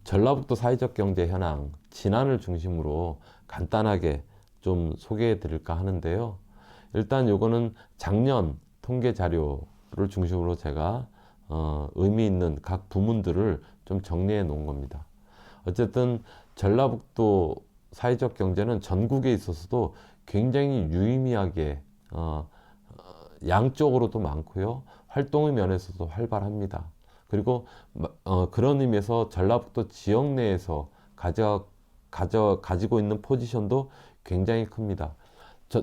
전라북도 사회적 경제 현황, 진안을 중심으로 간단하게 좀 소개해 드릴까 하는데요. 일단 요거는 작년 통계 자료를 중심으로 제가 의미 있는 각 부문들을 좀 정리해 놓은 겁니다. 어쨌든 전라북도 사회적 경제는 전국에 있어서도 굉장히 유의미하게 양쪽으로도 많고요. 활동의 면에서도 활발합니다. 그리고 그런 의미에서 전라북도 지역 내에서 가지고 있는 포지션도 굉장히 큽니다.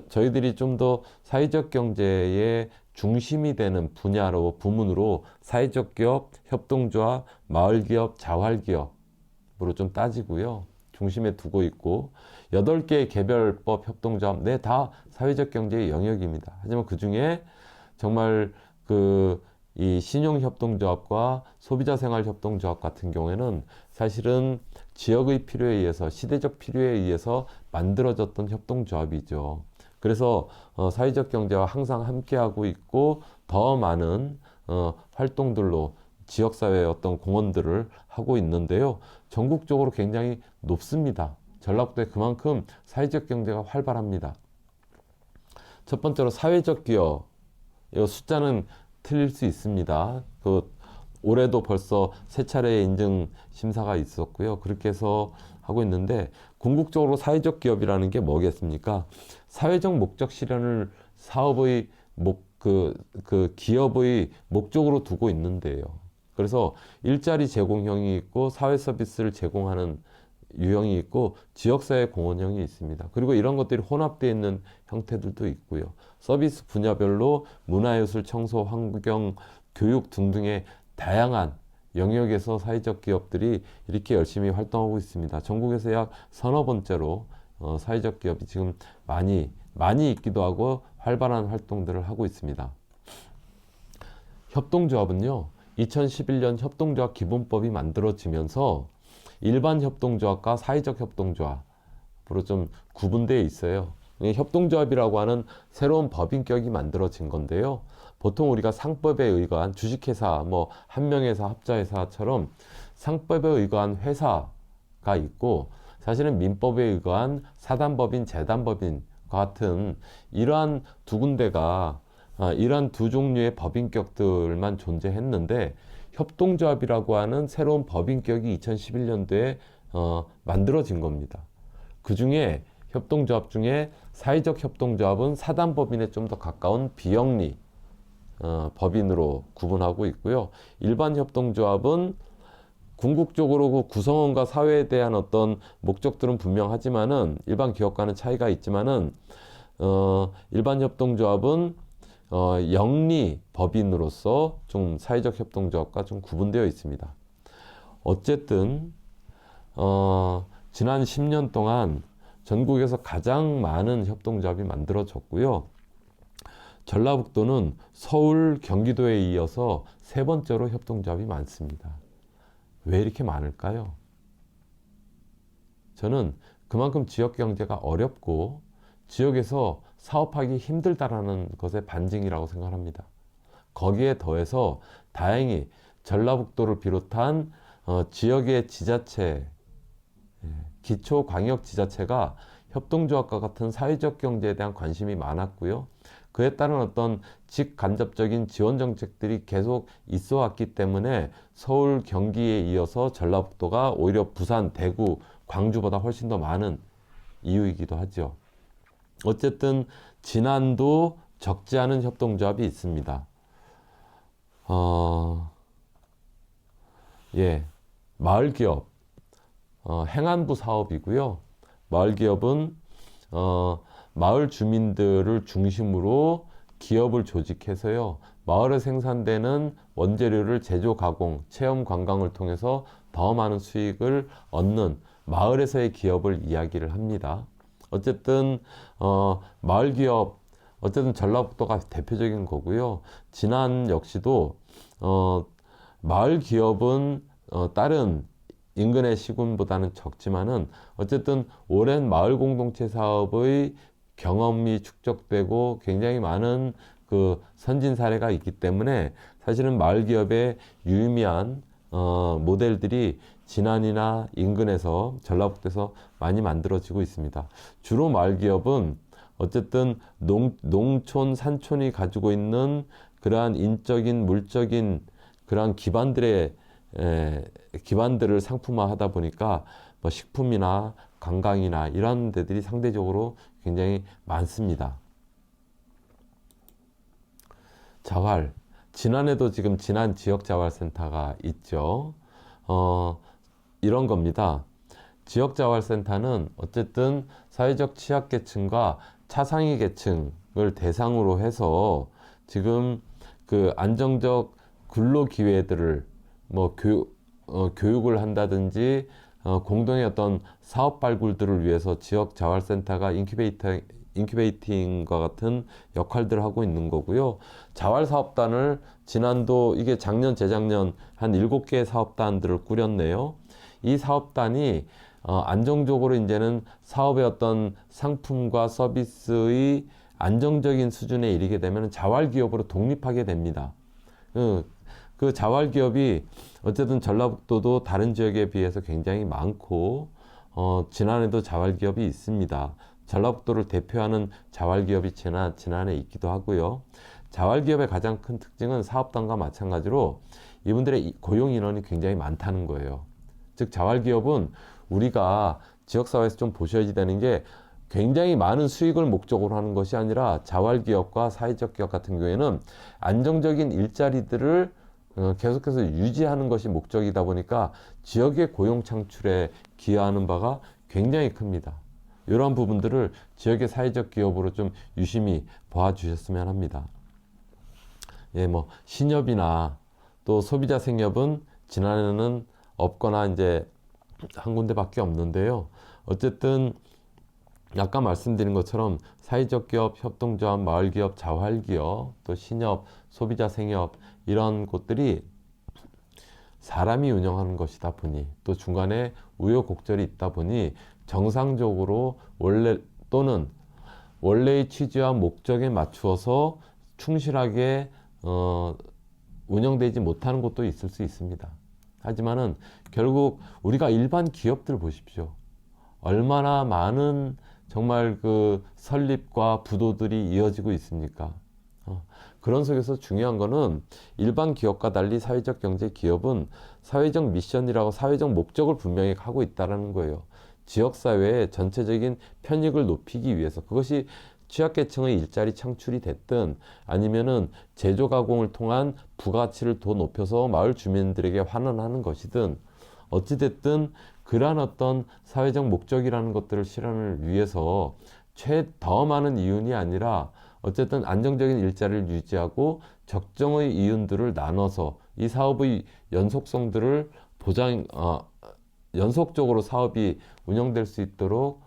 저희들이 좀 더 사회적 경제의 중심이 되는 분야로, 부문으로 사회적 기업, 협동조합, 마을기업, 자활기업으로 좀 따지고요. 중심에 두고 있고, 8개의 개별법 협동조합, 네, 다 사회적 경제의 영역입니다. 하지만 그 중에 정말 이 신용협동조합과 소비자생활협동조합 같은 경우에는 사실은 지역의 필요에 의해서, 시대적 필요에 의해서 만들어졌던 협동조합이죠. 그래서 사회적 경제와 항상 함께하고 있고 더 많은 활동들로 지역사회의 어떤 공헌들을 하고 있는데요. 전국적으로 굉장히 높습니다. 전라북도에 그만큼 사회적 경제가 활발합니다. 첫 번째로 사회적 기업, 이 숫자는 틀릴 수 있습니다. 올해도 벌써 3차례의 인증 심사가 있었고요. 그렇게 해서 하고 있는데, 궁극적으로 사회적 기업이라는 게 뭐겠습니까? 사회적 목적 실현을 사업의 기업의 목적으로 두고 있는데요. 그래서 일자리 제공형이 있고, 사회 서비스를 제공하는 유형이 있고, 지역사회 공헌형이 있습니다. 그리고 이런 것들이 혼합되어 있는 형태들도 있고요. 서비스 분야별로 문화예술, 청소, 환경, 교육 등등의 다양한 영역에서 사회적 기업들이 이렇게 열심히 활동하고 있습니다. 전국에서 약 서너 번째로 사회적 기업이 지금 많이 있기도 하고 활발한 활동들을 하고 있습니다. 협동조합은요, 2011년 협동조합 기본법이 만들어지면서 일반 협동조합과 사회적 협동조합으로 좀 구분되어 있어요. 협동조합이라고 하는 새로운 법인격이 만들어진 건데요. 보통 우리가 상법에 의거한 주식회사, 한명회사, 합자회사처럼 상법에 의거한 회사가 있고, 사실은 민법에 의거한 사단법인, 재단법인 같은 이러한 두 군데가 이러한 두 종류의 법인격들만 존재했는데, 협동조합이라고 하는 새로운 법인격이 2011년도에 만들어진 겁니다. 그 중에 협동조합 중에 사회적 협동조합은 사단법인에 좀 더 가까운 비영리 법인으로 구분하고 있고요. 일반 협동조합은 궁극적으로 그 구성원과 사회에 대한 어떤 목적들은 분명하지만은, 일반 기업과는 차이가 있지만은 일반 협동조합은 영리 법인으로서 좀 사회적 협동조합과 좀 구분되어 있습니다. 어쨌든 지난 10년 동안 전국에서 가장 많은 협동조합이 만들어졌고요. 전라북도는 서울, 경기도에 이어서 3번째로 협동조합이 많습니다. 왜 이렇게 많을까요? 저는 그만큼 지역 경제가 어렵고 지역에서 사업하기 힘들다라는 것의 반증이라고 생각합니다. 거기에 더해서 다행히 전라북도를 비롯한 지역의 지자체, 기초광역지자체가 협동조합과 같은 사회적 경제에 대한 관심이 많았고요. 그에 따른 어떤 직간접적인 지원 정책들이 계속 있어 왔기 때문에 서울, 경기에 이어서 전라북도가 오히려 부산, 대구, 광주보다 훨씬 더 많은 이유이기도 하죠. 어쨌든 진안도 적지 않은 협동조합이 있습니다. 마을기업, 행안부 사업이고요. 마을기업은 마을 주민들을 중심으로 기업을 조직해서요, 마을에 생산되는 원재료를 제조, 가공, 체험, 관광을 통해서 더 많은 수익을 얻는 마을에서의 기업을 이야기를 합니다. 어쨌든 마을 기업, 어쨌든 전라북도가 대표적인 거고요. 진안 역시도 마을 기업은 다른 인근의 시군보다는 적지만은 어쨌든 오랜 마을 공동체 사업의 경험이 축적되고 굉장히 많은 그 선진 사례가 있기 때문에 사실은 마을 기업의 유의미한 모델들이 진안이나 인근에서 전라북도에서 많이 만들어지고 있습니다. 주로 마을기업은 어쨌든 농촌, 산촌이 가지고 있는 그러한 인적인, 물적인 그러한 기반들을 상품화하다 보니까 뭐 식품이나 관광이나 이런 데들이 상대적으로 굉장히 많습니다. 자활. 진안에도 지금 진안 지역자활센터가 있죠. 이런 겁니다. 지역자활센터는 어쨌든 사회적 취약계층과 차상위 계층을 대상으로 해서 지금 그 안정적 근로기회들을 뭐 교육을 한다든지 공동의 어떤 사업 발굴들을 위해서 지역자활센터가 인큐베이팅과 같은 역할들을 하고 있는 거고요. 자활사업단을 지난도 이게 작년 재작년 한 7개의 사업단들을 꾸렸네요. 이 사업단이 안정적으로 이제는 사업의 어떤 상품과 서비스의 안정적인 수준에 이르게 되면 자활기업으로 독립하게 됩니다. 그 자활기업이 어쨌든 전라북도도 다른 지역에 비해서 굉장히 많고 진안에도 자활기업이 있습니다. 전라북도를 대표하는 자활기업이 진안에 있기도 하고요. 자활기업의 가장 큰 특징은 사업단과 마찬가지로 이분들의 고용 인원이 굉장히 많다는 거예요. 즉 자활기업은 우리가 지역사회에서 좀 보셔야 되는 게 굉장히 많은 수익을 목적으로 하는 것이 아니라 자활기업과 사회적 기업 같은 경우에는 안정적인 일자리들을 계속해서 유지하는 것이 목적이다 보니까 지역의 고용 창출에 기여하는 바가 굉장히 큽니다. 이러한 부분들을 지역의 사회적 기업으로 좀 유심히 봐주셨으면 합니다. 예, 뭐 신협이나 또 소비자 생협은 지난해는 없거나 이제 한 군데밖에 없는데요. 어쨌든 아까 말씀드린 것처럼 사회적 기업, 협동조합, 마을기업, 자활기업, 또 신협, 소비자 생협 이런 곳들이 사람이 운영하는 것이다 보니 또 중간에 우여곡절이 있다 보니 정상적으로 원래의 취지와 목적에 맞추어서 충실하게 운영되지 못하는 곳도 있을 수 있습니다. 하지만은 결국 우리가 일반 기업들 보십시오. 얼마나 많은 정말 그 설립과 부도들이 이어지고 있습니까? 그런 속에서 중요한 거는 일반 기업과 달리 사회적 경제 기업은 사회적 미션이라고 사회적 목적을 분명히 하고 있다는 거예요. 지역사회의 전체적인 편익을 높이기 위해서 그것이 취약계층의 일자리 창출이 됐든 아니면은 제조 가공을 통한 부가치를 더 높여서 마을 주민들에게 환원하는 것이든 어찌됐든 그러한 어떤 사회적 목적이라는 것들을 실현을 위해서 더 많은 이윤이 아니라 어쨌든 안정적인 일자리를 유지하고 적정의 이윤들을 나눠서 이 사업의 연속성들을 연속적으로 사업이 운영될 수 있도록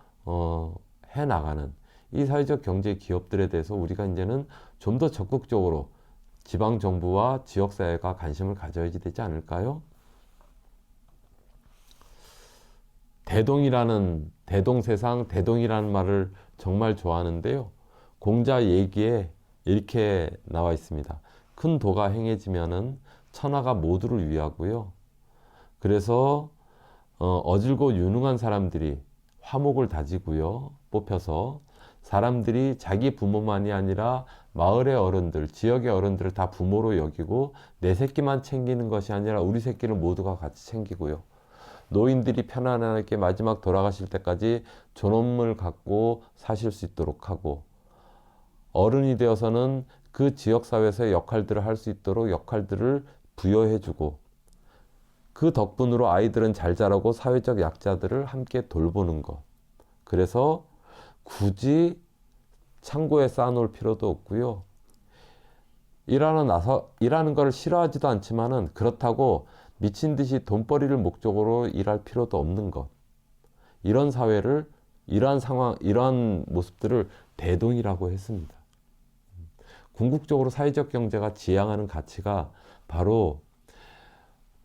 해 나가는 이 사회적 경제 기업들에 대해서 우리가 이제는 좀 더 적극적으로 지방 정부와 지역 사회가 관심을 가져야지 되지 않을까요? 대동세상, 대동이라는 말을 정말 좋아하는데요. 공자 얘기에 이렇게 나와 있습니다. 큰 도가 행해지면은 천하가 모두를 위하고요. 그래서 어질고 유능한 사람들이 화목을 다지고요. 뽑혀서 사람들이 자기 부모만이 아니라 마을의 어른들, 지역의 어른들을 다 부모로 여기고 내 새끼만 챙기는 것이 아니라 우리 새끼를 모두가 같이 챙기고요. 노인들이 편안하게 마지막 돌아가실 때까지 존엄을 갖고 사실 수 있도록 하고 어른이 되어서는 그 지역사회에서의 역할들을 할 수 있도록 역할들을 부여해주고 그 덕분으로 아이들은 잘 자라고 사회적 약자들을 함께 돌보는 것. 그래서 굳이 창고에 쌓아놓을 필요도 없고요. 일하는 걸 싫어하지도 않지만은 그렇다고 미친 듯이 돈벌이를 목적으로 일할 필요도 없는 것. 이런 사회를, 이러한 모습들을 대동이라고 했습니다. 궁극적으로 사회적 경제가 지향하는 가치가 바로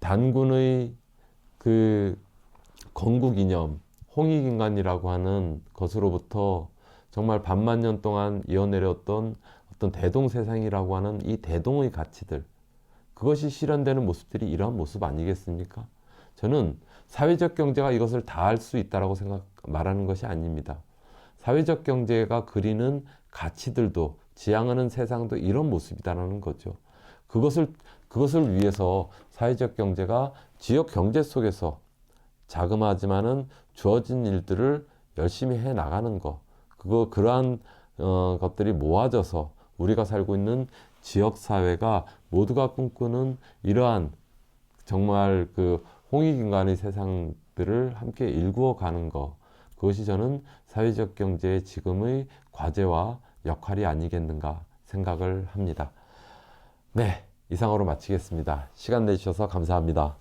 단군의 그 건국 이념, 홍익인간이라고 하는 것으로부터 정말 반만년 동안 이어내렸던 어떤 대동세상이라고 하는 이 대동의 가치들, 그것이 실현되는 모습들이 이러한 모습 아니겠습니까? 저는 사회적 경제가 이것을 다 할 수 있다라고 말하는 것이 아닙니다. 사회적 경제가 그리는 가치들도 지향하는 세상도 이런 모습이다라는 거죠. 그것을 위해서 사회적 경제가 지역 경제 속에서 자그마하지만은 주어진 일들을 열심히 해 나가는 것, 그러한 것들이 모아져서 우리가 살고 있는 지역 사회가 모두가 꿈꾸는 이러한 정말 그 홍익인간의 세상들을 함께 일구어 가는 것, 그것이 저는 사회적 경제의 지금의 과제와 역할이 아니겠는가 생각을 합니다. 네, 이상으로 마치겠습니다. 시간 내주셔서 감사합니다.